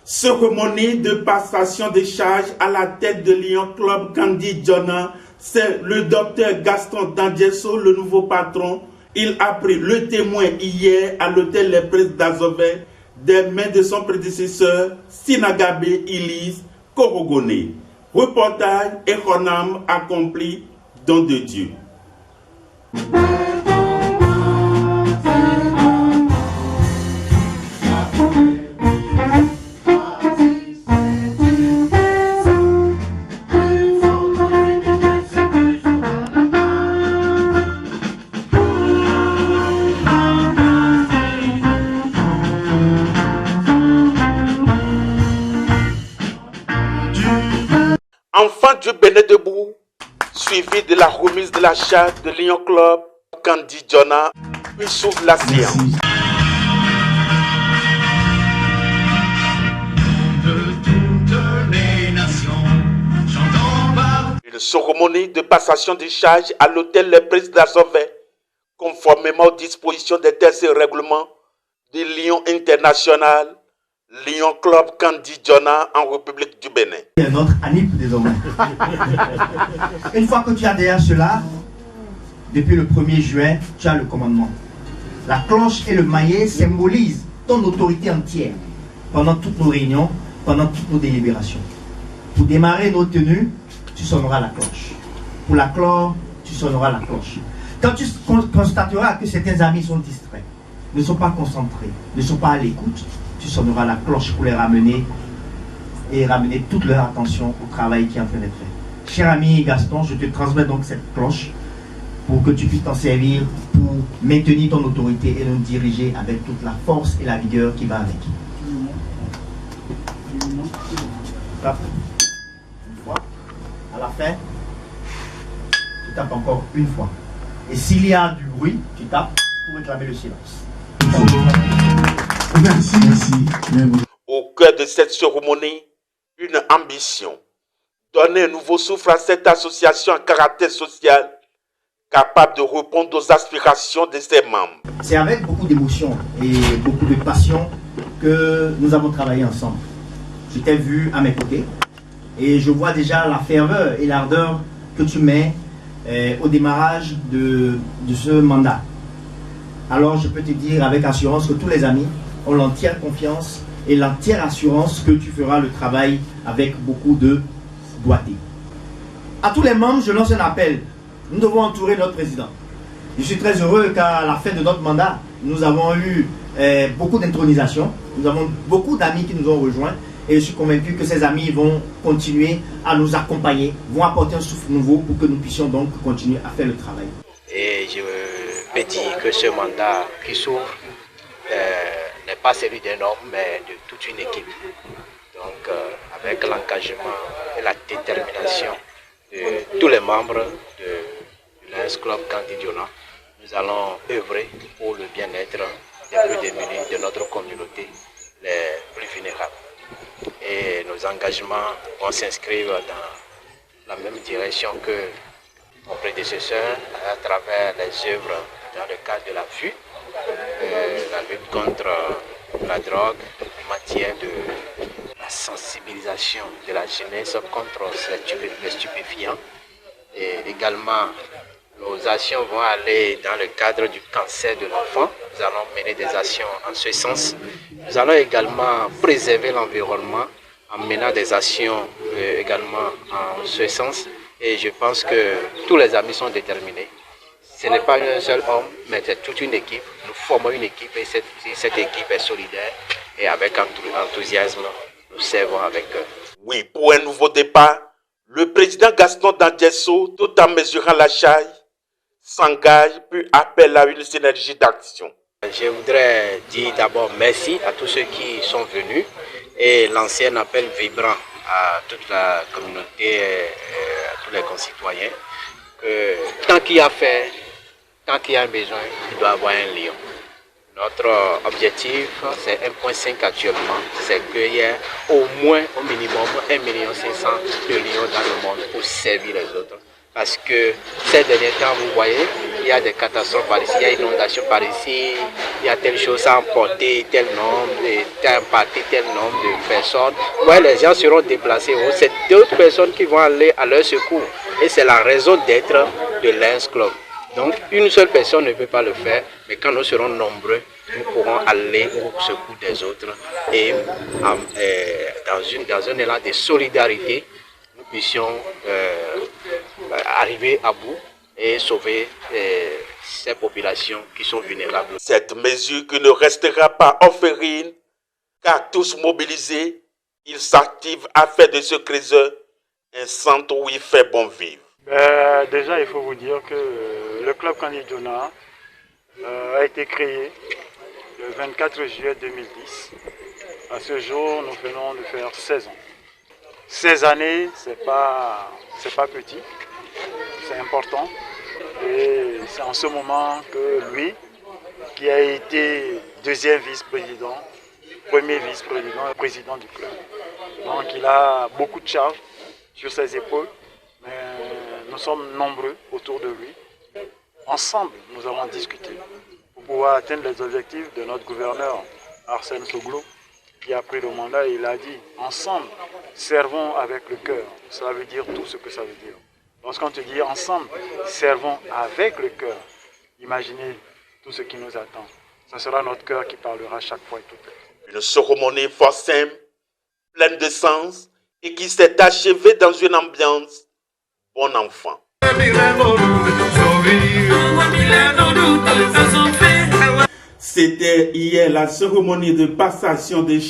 Cérémonie de passation des charges à la tête de Lion Club Kandi Jona. C'est le docteur Gaston Dangesso, le nouveau patron. Il a pris le témoin hier à l'hôtel Les Presses d'Azové des mains de son prédécesseur Sinagabe Ilise Korogone. Reportage Econam accompli, don de Dieu. Enfant Dieu béni debout, suivi de la remise de la charte de Lion Club Kandi Jona, puis s'ouvre la séance. Une cérémonie de passation des charges à l'hôtel Les Presses d'Azové, conformément aux dispositions des textes et règlements de Lion International, Lion Club Kandi Jona en République du Bénin. C'est notre ANIP désormais. Une fois que tu as déjà cela, depuis le 1er juin, tu as le commandement. La cloche et le maillet symbolisent ton autorité entière pendant toutes nos réunions, pendant toutes nos délibérations. Pour démarrer nos tenues, tu sonneras la cloche. Pour la clore, tu sonneras la cloche. Quand tu constateras que certains amis sont distraits, ne sont pas concentrés, ne sont pas à l'écoute, tu sonneras la cloche pour les ramener et ramener toute leur attention au travail qui est en train d'être fait. Cher ami Gaston, je te transmets donc cette cloche pour que tu puisses t'en servir pour maintenir ton autorité et nous diriger avec toute la force et la vigueur qui va avec. Tape une fois. À la fin, tu tapes encore une fois. Et s'il y a du bruit, tu tapes pour réclamer le silence. Merci. Au cœur de cette cérémonie, une ambition. Donner un nouveau souffle à cette association à caractère social, capable de répondre aux aspirations de ses membres. C'est avec beaucoup d'émotion et beaucoup de passion que nous avons travaillé ensemble. Je t'ai vu à mes côtés et je vois déjà la ferveur et l'ardeur que tu mets au démarrage de ce mandat. Alors je peux te dire avec assurance que tous les amis ont l'entière confiance et l'entière assurance que tu feras le travail avec beaucoup de doigté. À tous les membres, je lance un appel. Nous devons entourer notre président. Je suis très heureux qu'à la fin de notre mandat, nous avons eu beaucoup d'intronisations. Nous avons beaucoup d'amis qui nous ont rejoints. Et je suis convaincu que ces amis vont continuer à nous accompagner, vont apporter un souffle nouveau pour que nous puissions donc continuer à faire le travail. Et je peux dire que ce mandat qui s'ouvre n'est pas celui d'un homme, mais de toute une équipe. Donc, avec l'engagement et la détermination de tous les membres du Lions Club Kandi Jona, nous allons œuvrer pour le bien-être des plus démunis de notre communauté, les plus vulnérables. Et nos engagements vont s'inscrire dans la même direction que mon prédécesseur à travers les œuvres dans le cadre de la vue, la lutte contre la drogue, en matière de la sensibilisation de la jeunesse contre les stupéfiants. Et également, nos actions vont aller dans le cadre du cancer de l'enfant. Nous allons mener des actions en ce sens. Nous allons également préserver l'environnement en menant des actions également en ce sens. Et je pense que tous les amis sont déterminés. Ce n'est pas un seul homme, mais c'est toute une équipe. Nous formons une équipe et cette équipe est solidaire. Et avec enthousiasme, nous servons avec eux. Oui, pour un nouveau départ, le président Gaston Dangesso, tout en mesurant la charge, s'engage puis appelle à une synergie d'action. Je voudrais dire d'abord merci à tous ceux qui sont venus et lancer un appel vibrant à toute la communauté et à tous les concitoyens que tant qu'il y a fait, tant qu'il y a un besoin, il doit y avoir un lion. Notre objectif, c'est 1,5 actuellement, c'est qu'il y ait au moins, au minimum, 1,5 million de lions dans le monde pour servir les autres. Parce que ces derniers temps, vous voyez, il y a des catastrophes par ici, il y a inondation par ici, il y a telle chose à emporter, tel nombre, tel parti, tel nombre de personnes. Ouais, les gens seront déplacés. C'est d'autres personnes qui vont aller à leur secours. Et c'est la raison d'être de Lions Club. Donc, une seule personne ne peut pas le faire, mais quand nous serons nombreux, nous pourrons aller au secours des autres. Et dans un élan de solidarité, nous puissions arriver à bout et sauver ces populations qui sont vulnérables. Cette mesure qui ne restera pas orpheline, car tous mobilisés, ils s'activent à faire de ce Crézeux un centre où il fait bon vivre. Déjà, il faut vous dire que le club Kandi Jona a été créé le 24 juillet 2010. À ce jour, nous venons de faire 16 ans. 16 années, c'est pas petit, c'est important. Et c'est en ce moment que lui, qui a été deuxième vice-président, premier vice-président et président du club. Donc il a beaucoup de charges sur ses épaules, mais nous sommes nombreux autour de lui. Ensemble, nous avons discuté pour pouvoir atteindre les objectifs de notre gouverneur Arsène Soglou, qui a pris le mandat et il a dit « Ensemble, servons avec le cœur ». Ça veut dire tout ce que ça veut dire. Lorsqu'on te dit « Ensemble, servons avec le cœur », imaginez tout ce qui nous attend. Ce sera notre cœur qui parlera chaque fois et tout le temps. Une cérémonie fort simple, pleine de sens et qui s'est achevée dans une ambiance bon enfant. C'était hier la cérémonie de passation des